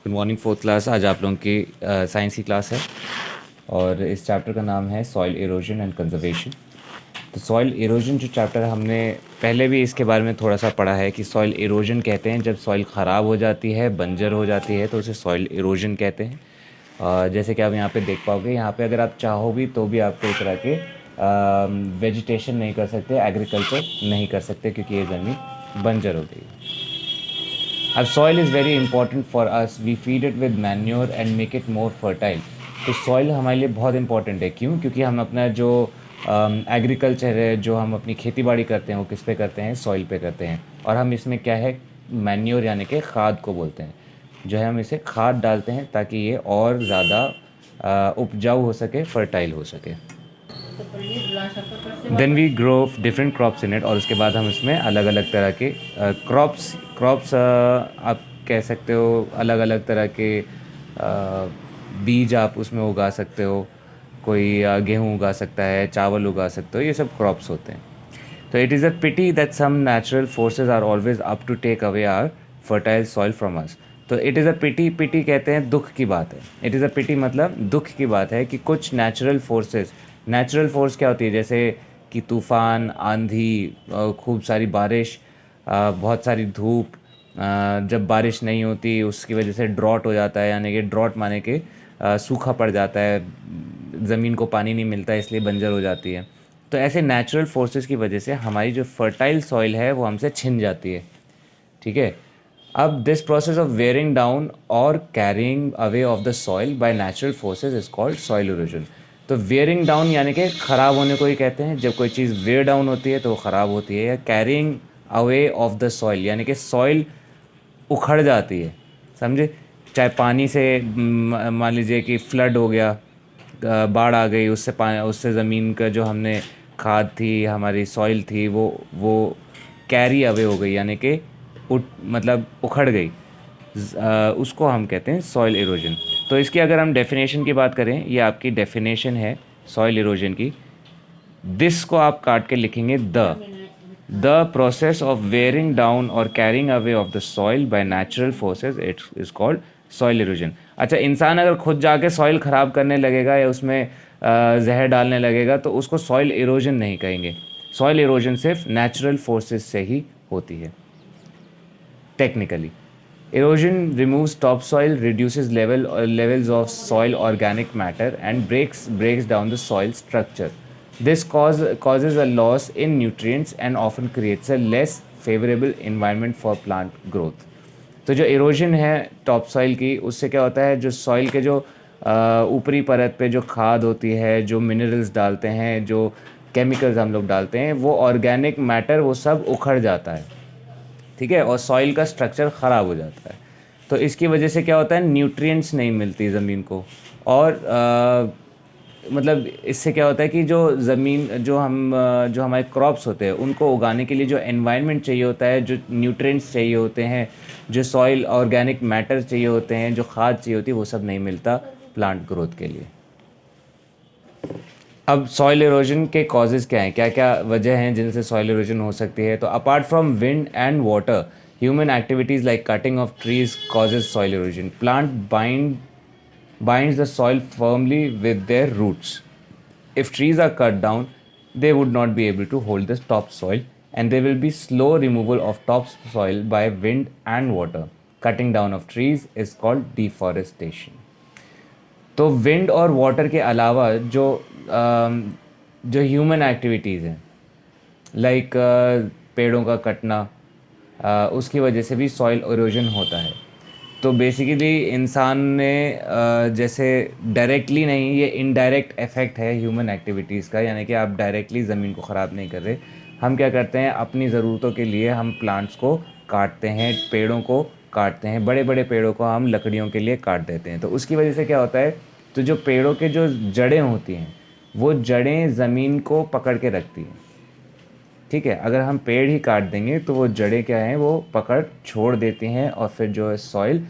Good morning fourth class. आज आप लोगों की साइंस की क्लास है और इस चैप्टर का नाम है सॉइल इरोजन एंड कंजर्वेशन। तो सॉइल इरोजन जो चैप्टर हमने पहले भी इसके बारे में थोड़ा सा पढ़ा है कि सॉइल इरोजन कहते हैं जब सॉइल ख़राब हो जाती है, बंजर हो जाती है, तो उसे सॉइल इरोजन कहते हैं। जैसे कि आप यहाँ पे देख पाओगे, यहाँ पे अगर आप चाहो भी तो भी आप कोई तरह के वेजिटेशन नहीं कर सकते, एग्रीकल्चर नहीं कर सकते, क्योंकि ये ज़मीन बंजर हो गई है। अब soil is very important for us, we feed it with manure and make it more fertile. तो सॉइल हमारे लिए बहुत इंपॉर्टेंट है। क्यों? क्योंकि हम अपना जो एग्रीकल्चर है, जो हम अपनी खेती बाड़ी करते हैं, वो किस पे करते हैं? सॉइल पे करते हैं। और हम इसमें क्या है, मैन्योर यानी कि खाद को बोलते हैं, जो है हम इसे खाद डालते हैं ताकि ये और ज़्यादा उपजाऊ हो सके, फर्टाइल हो सके। Then we grow different crops in it, और उसके बाद हम इसमें अलग अलग तरह के क्रॉप्स आप कह सकते हो, अलग अलग तरह के बीज आप उसमें उगा सकते हो। कोई गेहूँ उगा सकता है, चावल उगा सकते हो, ये सब क्रॉप्स होते हैं। तो it is a pity that some natural forces are always up to take away our fertile soil from us. तो इट इज़ अ पिटी, पिटी कहते हैं दुख की बात है। इट इज़ अ पिटी मतलब दुख की बात है कि कुछ नेचुरल फोर्सेस, नेचुरल फोर्स क्या होती है? जैसे कि तूफ़ान, आंधी, खूब सारी बारिश, बहुत सारी धूप, जब बारिश नहीं होती उसकी वजह से ड्रॉट हो जाता है, यानी कि ड्रॉट माने कि सूखा पड़ जाता है, ज़मीन को पानी नहीं मिलता, इसलिए बंजर हो जाती है। तो ऐसे नेचुरल फोर्सेस की वजह से हमारी जो फर्टाइल सॉइल है वो हमसे छिन जाती है। ठीक है। अब this process of wearing down और carrying away of the soil by natural forces is called soil erosion. तो वेयरिंग डाउन यानी कि ख़राब होने को ही कहते हैं। जब कोई चीज़ वेयर डाउन होती है तो वो ख़राब होती है। या carrying away of the soil यानी कि सॉइल उखड़ जाती है। समझे? चाहे पानी से मान लीजिए कि फ्लड हो गया, बाढ़ आ गई, उससे पानी, उससे ज़मीन का जो हमने खाद थी, हमारी सॉइल थी, वो कैरी अवे हो गई, यानी कि उठ मतलब उखड़ गई। उसको हम कहते हैं सॉइल इरोजन। तो इसकी अगर हम डेफिनेशन की बात करें, ये आपकी डेफिनेशन है सॉइल इरोजन की। दिस को आप काट के लिखेंगे the process of wearing down और carrying away of the soil by natural forces, it is called soil erosion. अच्छा, इंसान अगर खुद जाके सॉइल ख़राब करने लगेगा या उसमें जहर डालने लगेगा तो उसको सॉइल इरोजन नहीं कहेंगे। सॉइल इरोजन सिर्फ नेचुरल फोर्सेस से ही होती है। Technically, erosion removes topsoil, reduces levels of soil organic matter, and breaks down the soil structure. This causes a loss in nutrients and often creates a less favorable environment for plant growth. तो जो erosion है top soil की, उससे क्या होता है, जो soil के जो ऊपरी परत पे जो खाद होती है, जो मिनरल्स डालते हैं, जो केमिकल्स हम लोग डालते हैं, वो ऑर्गेनिक मैटर वो सब उखड़ जाता है। ठीक है। और सॉइल का स्ट्रक्चर ख़राब हो जाता है। तो इसकी वजह से क्या होता है, न्यूट्रिएंट्स नहीं मिलती ज़मीन को। और मतलब इससे क्या होता है कि जो ज़मीन, जो हमारे क्रॉप्स होते हैं, उनको उगाने के लिए जो एनवायरनमेंट चाहिए होता है, जो न्यूट्रिएंट्स चाहिए होते हैं, जो सॉइल ऑर्गेनिक मैटर चाहिए होते हैं, जो खाद चाहिए होती है, वो सब नहीं मिलता प्लांट ग्रोथ के लिए। अब सॉइल इरोजन के कॉजेज़ क्या हैं, क्या क्या वजह हैं जिनसे सॉइल इरोजन हो सकती है? तो apart from wind and water, human activities like cutting of trees causes soil erosion. Plant binds the soil firmly with their roots. If trees are cut down, they would not be able to hold the topsoil, and there will be slow removal of topsoil by wind and water. Cutting down of trees is called deforestation. तो wind और water के अलावा जो human activities हैं, like पेड़ों का कटना, उसकी वजह से भी सॉइल इरोजन होता है। तो बेसिकली इंसान ने जैसे डायरेक्टली नहीं, ये इनडायरेक्ट इफ़ेक्ट है ह्यूमन एक्टिविटीज़ का, यानी कि आप डायरेक्टली ज़मीन को ख़राब नहीं कर रहे। हम क्या करते हैं, अपनी ज़रूरतों के लिए हम प्लांट्स को काटते हैं, पेड़ों को काटते हैं, बड़े बड़े पेड़ों को हम लकड़ियों के लिए काट देते हैं। तो उसकी वजह से क्या होता है, तो जो पेड़ों के जो जड़ें होती हैं, वो जड़ें ज़मीन को पकड़ के रखती हैं। ठीक है। अगर हम पेड़ ही काट देंगे तो वो जड़ें क्या हैं, वो पकड़ छोड़ देती हैं, और फिर जो है सॉइल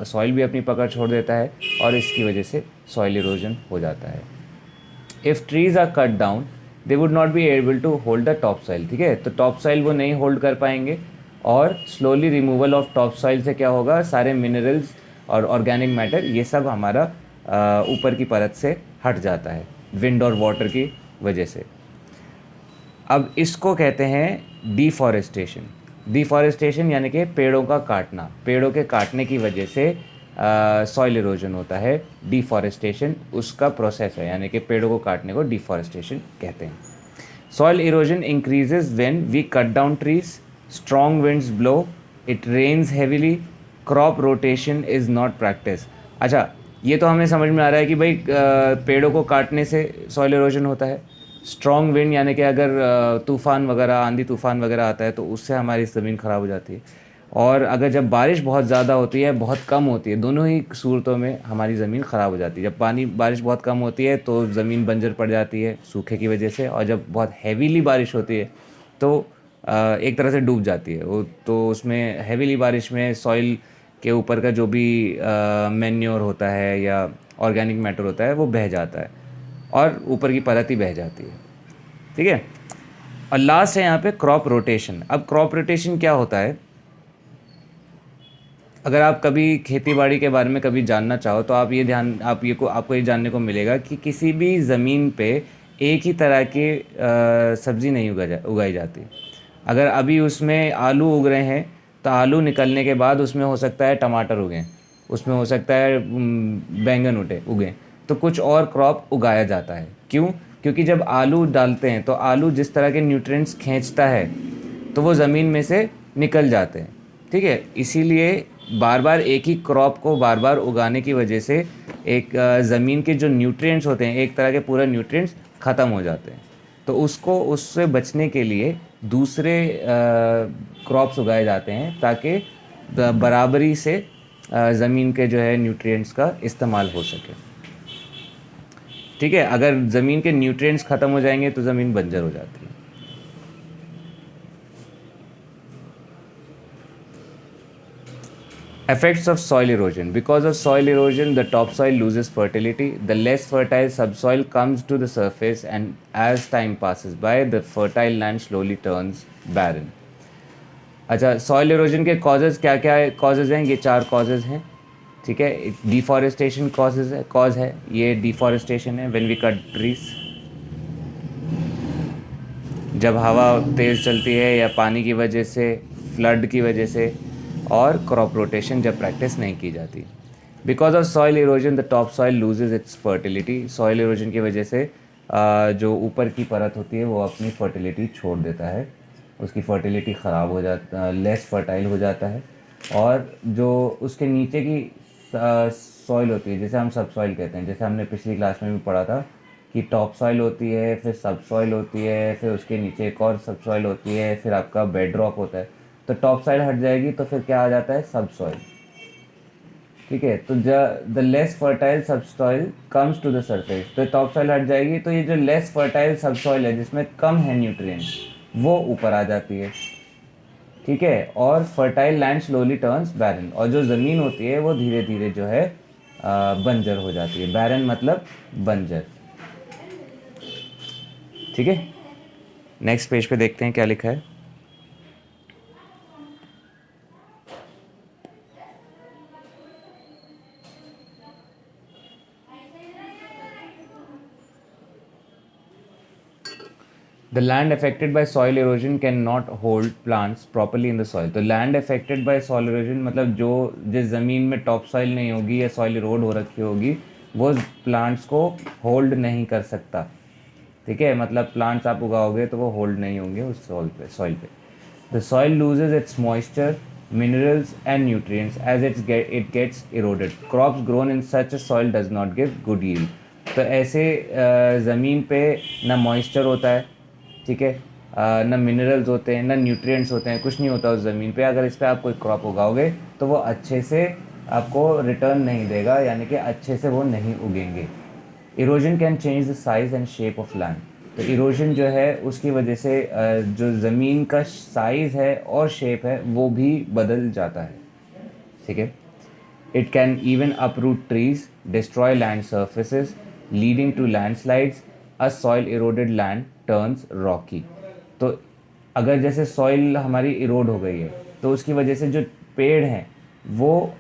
सॉइल भी अपनी पकड़ छोड़ देता है, और इसकी वजह से सॉइल इरोजन हो जाता है। If trees are cut down, they would not be able to hold the top soil. ठीक है। तो टॉप सॉइल वो नहीं होल्ड कर पाएंगे, और slowly removal of top soil से क्या होगा, सारे मिनरल्स और ऑर्गेनिक मैटर ये सब हमारा ऊपर की परत से हट जाता है विंड और वाटर की वजह से। अब इसको कहते हैं डिफॉरेस्टेशन। डिफॉरेस्टेशन यानी कि पेड़ों का काटना, पेड़ों के काटने की वजह से सॉइल इरोजन होता है। डिफॉरेस्टेशन उसका प्रोसेस है, यानी कि पेड़ों को काटने को डिफॉरेस्टेशन कहते हैं। Soil erosion increases when we cut down trees, strong winds blow, it rains heavily, crop rotation is not practice. अच्छा, ये तो हमें समझ में आ रहा है कि भाई पेड़ों को काटने से सॉइल इरोजन होता है। स्ट्रॉन्ग विंड यानी कि अगर तूफ़ान वगैरह, आंधी तूफ़ान वगैरह आता है तो उससे हमारी ज़मीन ख़राब हो जाती है। और अगर जब बारिश बहुत ज़्यादा होती है, बहुत कम होती है, दोनों ही सूरतों में हमारी ज़मीन ख़राब हो जाती है। जब बारिश बहुत कम होती है तो ज़मीन बंजर पड़ जाती है सूखे की वजह से, और जब बहुत हैवीली बारिश होती है तो एक तरह से डूब जाती है वो। तो उसमें हैवीली बारिश में सॉइल के ऊपर का जो भी मैन्योर होता है या ऑर्गेनिक मैटर होता है वो बह जाता है और ऊपर की परत ही बह जाती है। ठीक है। और लास्ट है यहाँ पे क्रॉप रोटेशन। अब क्रॉप रोटेशन क्या होता है, अगर आप कभी खेती बाड़ी के बारे में कभी जानना चाहो तो आप ये ध्यान आप ये को आपको ये जानने को मिलेगा कि किसी भी ज़मीन पे एक ही तरह की सब्ज़ी नहीं उगाई जाती। अगर अभी उसमें आलू उग रहे हैं तो आलू निकलने के बाद उसमें हो सकता है टमाटर उगें, उसमें हो सकता है बैंगन उगें, तो कुछ और क्रॉप उगाया जाता है। क्यों? क्योंकि जब आलू डालते हैं तो आलू जिस तरह के न्यूट्रिएंट्स खींचता है तो वो ज़मीन में से निकल जाते हैं। ठीक है, इसीलिए बार बार एक ही क्रॉप को बार बार उगाने की वजह से एक ज़मीन के जो न्यूट्रिएंट्स होते हैं, एक तरह के पूरे न्यूट्रिएंट्स ख़त्म हो जाते हैं। तो उससे बचने के लिए दूसरे क्रॉप्स उगाए जाते हैं ताकि बराबरी से ज़मीन के जो है न्यूट्रिएंट्स का इस्तेमाल हो सके। ठीक है, अगर ज़मीन के न्यूट्रिएंट्स ख़त्म हो जाएंगे तो ज़मीन बंजर हो जाती है। Effects of soil erosion. Because of soil erosion, the topsoil loses fertility. The less fertile subsoil comes to the surface, and as time passes by, the fertile land slowly turns barren. अच्छा, soil erosion के causes क्या क्या causes हैं? ये 4 causes हैं। ठीक है, deforestation cause है, ये डिफॉरेस्टेशन है व्हेन वी कट ट्रीज। जब हवा तेज़ चलती है या पानी की वजह से, फ्लड की वजह से, और क्रॉप रोटेशन जब प्रैक्टिस नहीं की जाती। Because of soil erosion the top soil loses it's fertility. Soil erosion की वजह से जो ऊपर की परत होती है वो अपनी फर्टिलिटी छोड़ देता है, उसकी फर्टिलिटी ख़राब हो जाता, लेस फर्टाइल हो जाता है। और जो उसके नीचे की सॉइल होती है, जैसे हम सब सॉइल कहते हैं, जैसे हमने पिछली क्लास में भी पढ़ा था कि टॉप सॉइल होती है, फिर सब सॉइल होती है, फिर उसके नीचे एक और सब सॉइल होती है, फिर आपका बेड रॉक होता है। तो टॉप सॉइल हट जाएगी तो फिर क्या आ जाता है? सब सॉइल। ठीक है, तो the less fertile subsoil comes to the surface. तो टॉप सॉइल हट जाएगी तो ये जो लेस फर्टाइल सब सॉइल है जिसमें कम है न्यूट्रिएंट्स, वो ऊपर आ जाती है। ठीक है, और फर्टाइल लैंड स्लोली टर्न्स बैरन, और जो ज़मीन होती है वो धीरे धीरे जो है बंजर हो जाती है। बैरन मतलब बंजर। ठीक है, नेक्स्ट पेज पे देखते हैं क्या लिखा है। The land affected by soil erosion cannot hold plants properly in the soil. तो land affected by soil erosion मतलब जो जिस ज़मीन में टॉप सॉइल नहीं होगी या सॉइल इरोड हो रखी होगी वो प्लांट्स को होल्ड नहीं कर सकता। ठीक है, मतलब प्लांट्स आप उगाओगे तो वो होल्ड नहीं होंगे उस सॉइल पे। The soil loses its moisture, minerals and nutrients as it gets eroded. Crops grown in such a soil does not give good yield. तो ऐसे ज़मीन पे ना मॉइस्चर होता है, ठीक है, ना मिनरल्स होते हैं, ना न्यूट्रिएंट्स होते हैं, कुछ नहीं होता उस ज़मीन पे। अगर इस पर आप कोई क्रॉप उगाओगे तो वो अच्छे से आपको रिटर्न नहीं देगा, यानी कि अच्छे से वो नहीं उगेंगे। Erosion can change the size and shape of land. तो इरोजन जो है उसकी वजह से जो ज़मीन का साइज़ है और शेप है वो भी बदल जाता है। ठीक है, it can even uproot trees, destroy land surfaces, leading to landslides. A soil eroded land turns rocky. तो अगर जैसे सॉइल हमारी इरोड हो गई है तो उसकी वजह से जो पेड़ हैं वो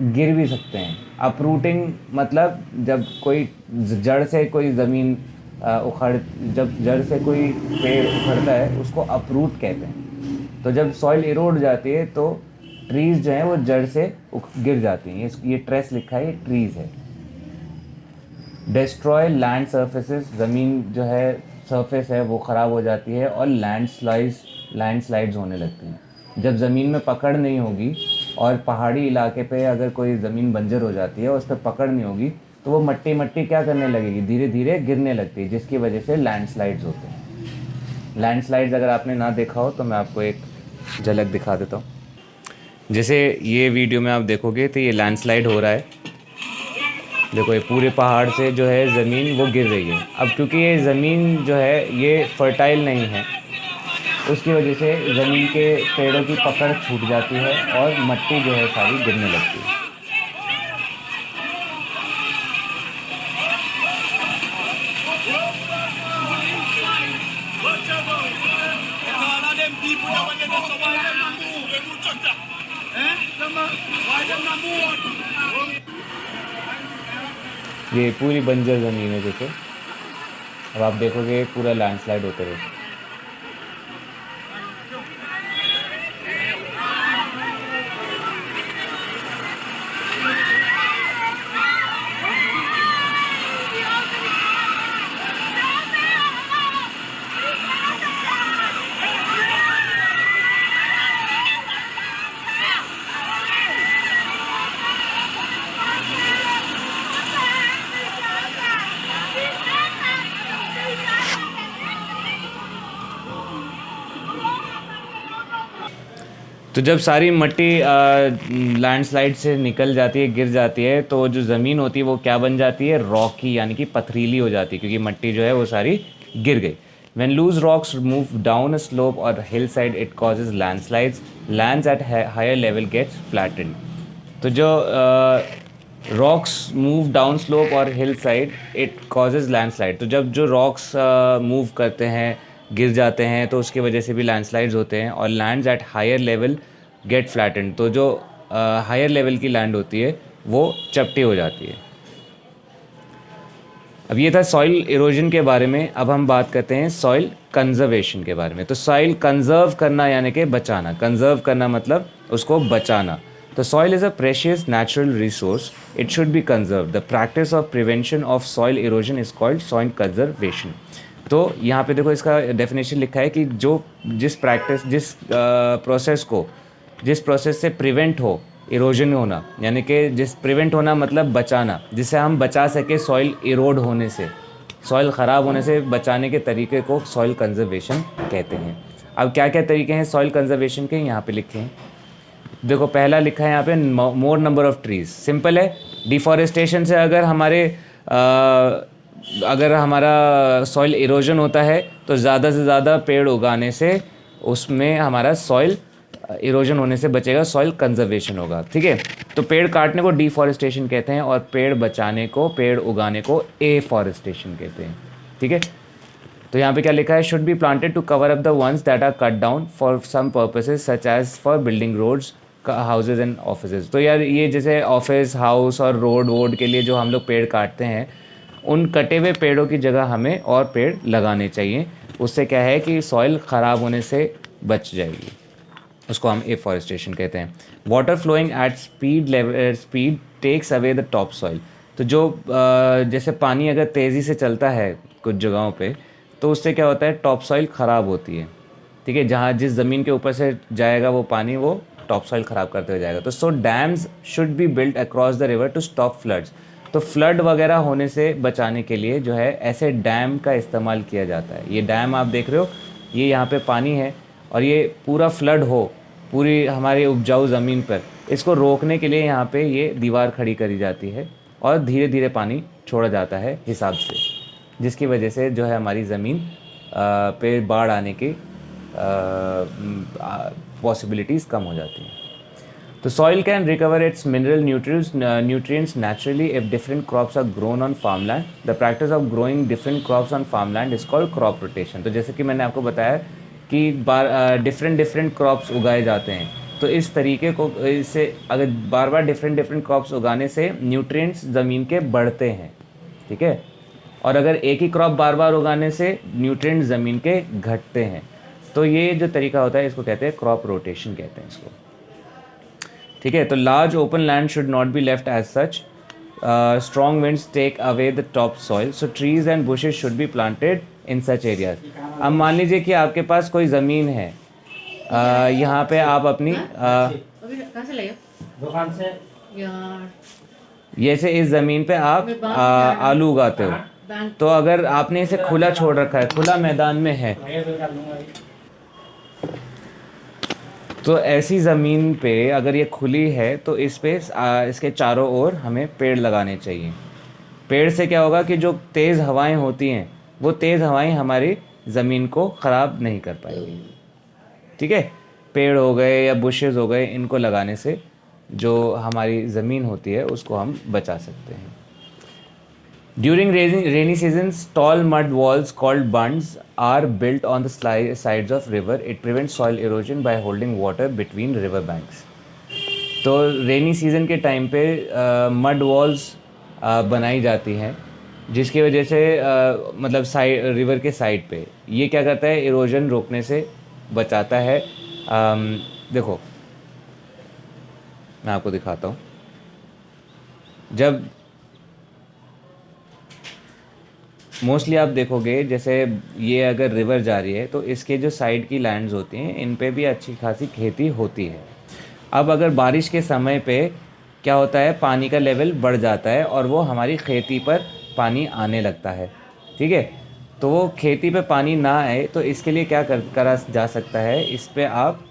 गिर भी सकते हैं। अपरूटिंग मतलब जब कोई जड़ से कोई ज़मीन उखड़ जब जड़ से कोई पेड़ उखड़ता है उसको अपरूट कहते हैं। तो जब सॉइल इरोड जाती है तो ट्रीज़ जो हैं वो जड़ से गिर जाती हैं। ये ट्रेस लिखा है, ये ट्रीज़ है। डिस्ट्रॉय लैंड सर्फेसेस, ज़मीन जो है सरफेस है वो ख़राब हो जाती है और लैंडस्लाइड्स होने लगती हैं। जब ज़मीन में पकड़ नहीं होगी और पहाड़ी इलाके पे अगर कोई ज़मीन बंजर हो जाती है और उस पर पकड़ नहीं होगी तो वो मट्टी मट्टी क्या करने लगेगी, धीरे धीरे गिरने लगती है, जिसकी वजह से लैंडस्लाइड्स होते हैं। लैंडस्लाइड्स अगर आपने ना देखा हो तो मैं आपको एक झलक दिखा देता हूँ। जैसे ये वीडियो में आप देखोगे तो ये लैंडस्लाइड हो रहा है। देखो ये पूरे पहाड़ से जो है ज़मीन वो गिर रही है। अब क्योंकि ये ज़मीन जो है ये फर्टाइल नहीं है, उसकी वजह से ज़मीन के पेड़ों की पकड़ छूट जाती है और मट्टी जो है सारी गिरने लगती है। ये पूरी बंजर ज़मीन है जैसे, अब आप देखोगे पूरा लैंडस्लाइड होते रहे। तो जब सारी मट्टी लैंडस्लाइड से निकल जाती है, गिर जाती है, तो जो ज़मीन होती है वो क्या बन जाती है, रॉकी यानी कि पथरीली हो जाती है, क्योंकि मट्टी जो है वो सारी गिर गई। When loose rocks move down a slope or hillside, it causes landslides. Lands at higher level gets flattened. तो जो रॉक्स मूव डाउन स्लोप और hill side it causes landslide. तो जब जो रॉक्स मूव करते हैं, गिर जाते हैं, तो उसकी वजह से भी लैंडस्लाइड्स होते हैं। और lands at higher level get flattened, तो जो हायर लेवल की लैंड होती है वो चपटी हो जाती है। अब ये था सॉइल इरोजन के बारे में। अब हम बात करते हैं सॉइल कंजर्वेशन के बारे में। तो सॉइल कंजर्व करना यानी कि बचाना, कंजर्व करना मतलब उसको बचाना। तो soil is a precious natural resource, it should be conserve. The practice of prevention of soil erosion is called soil conservation. तो यहाँ पे देखो इसका डेफिनेशन लिखा है कि जिस प्रोसेस से प्रिवेंट हो इरोजन होना, यानी कि प्रिवेंट होना मतलब बचाना, जिससे हम बचा सके सॉइल इरोड होने से, सॉइल ख़राब होने से बचाने के तरीके को सॉइल कंजर्वेशन कहते हैं। अब क्या क्या तरीके हैं सॉइल कंजर्वेशन के, यहाँ पे लिखे हैं। देखो पहला लिखा है यहाँ पे मोर नंबर ऑफ ट्रीज। सिंपल है, डिफॉरेस्टेशन से अगर हमारा सॉइल इरोजन होता है तो ज़्यादा से ज़्यादा पेड़ उगाने से उसमें हमारा सॉइल इरोजन होने से बचेगा, सॉइल कंजर्वेशन होगा। ठीक है, तो पेड़ काटने को डिफॉरेस्टेशन कहते हैं और पेड़ बचाने को, पेड़ उगाने को एफॉरेस्टेशन कहते हैं। ठीक है, तो यहाँ पे क्या लिखा है, should be planted to cover up the ones that are cut down for some purposes such as for building roads, houses and offices. तो यार ये जैसे ऑफिस, हाउस और रोड के लिए जो हम लोग पेड़ काटते हैं, उन कटे हुए पेड़ों की जगह हमें और पेड़ लगाने चाहिए। उससे क्या है कि सॉइल ख़राब होने से बच जाएगी, उसको हम एफॉरेस्टेशन कहते हैं। Water flowing at speed takes away the top soil. तो जो जैसे पानी अगर तेज़ी से चलता है कुछ जगहों पे, तो उससे क्या होता है, टॉप सॉइल ख़राब होती है। ठीक है, जहाँ जिस ज़मीन के ऊपर से जाएगा वो पानी, वो टॉप सॉइल ख़राब करते हुए जाएगा। तो so dams should be built across the river to stop floods. तो फ्लड वगैरह होने से बचाने के लिए जो है ऐसे डैम का इस्तेमाल किया जाता है। ये डैम आप देख रहे हो, ये यहाँ पे पानी है और ये पूरा फ्लड हो पूरी हमारी उपजाऊ ज़मीन पर, इसको रोकने के लिए यहाँ पे ये दीवार खड़ी करी जाती है और धीरे धीरे पानी छोड़ा जाता है हिसाब से, जिसकी वजह से जो है हमारी ज़मीन पे बाढ़ आने की पॉसिबिलिटीज़ कम हो जाती हैं। तो soil can recover its mineral nutrients naturally if different crops are grown on farmland. The practice of growing different crops on farmland is called crop rotation. तो जैसे कि मैंने आपको बताया कि डिफरेंट क्रॉप्स उगाए जाते हैं, तो इस तरीके को इससे अगर बार बार डिफरेंट क्रॉप्स उगाने से न्यूट्रिएंट्स ज़मीन के बढ़ते हैं, ठीक है। और अगर एक ही क्रॉप बार बार उगाने से न्यूट्रिएंट्स ज़मीन के घटते हैं। तो ये जो तरीका होता है इसको कहते हैं क्रॉप रोटेशन कहते हैं इसको, ठीक है। तो large open land should not be left as such, strong winds take away the top soil, so trees and bushes should be planted in such areas. अब मान लीजिए कि आपके पास कोई ज़मीन है, यहाँ पे आप अपनी कहाँ से लाए हो? दुकान से यार जैसे इस ज़मीन पे आप आलू उगाते हो, बैंक तो अगर आपने इसे खुला छोड़ रखा है, खुला मैदान में है, ये भी कर लूंगा। तो ऐसी ज़मीन पे अगर ये खुली है तो इस पे इसके चारों ओर हमें पेड़ लगाने चाहिए। पेड़ से क्या होगा कि जो तेज़ हवाएं होती हैं वो तेज़ हवाएं हमारी ज़मीन को ख़राब नहीं कर पाएगी, ठीक है। पेड़ हो गए या बुशेस हो गए, इनको लगाने से जो हमारी ज़मीन होती है उसको हम बचा सकते हैं। During rainy seasons tall mud walls called bunds are built on the sides of river. It prevents soil erosion by holding water between river banks. तो रेनी सीज़न के टाइम पे मड वॉल्स बनाई जाती हैं, जिसकी वजह से मतलब साइड रिवर के साइड पे ये क्या करता है, इरोजन रोकने से बचाता है। देखो मैं आपको दिखाता हूँ। जब मोस्टली आप देखोगे जैसे ये अगर रिवर जा रही है तो इसके जो साइड की लैंड्स होती हैं इन पे भी अच्छी खासी खेती होती है। अब अगर बारिश के समय पे क्या होता है, पानी का लेवल बढ़ जाता है और वो हमारी खेती पर पानी आने लगता है, ठीक है। तो वो खेती पे पानी ना आए तो इसके लिए क्या करा जा सकता है, इस पे आप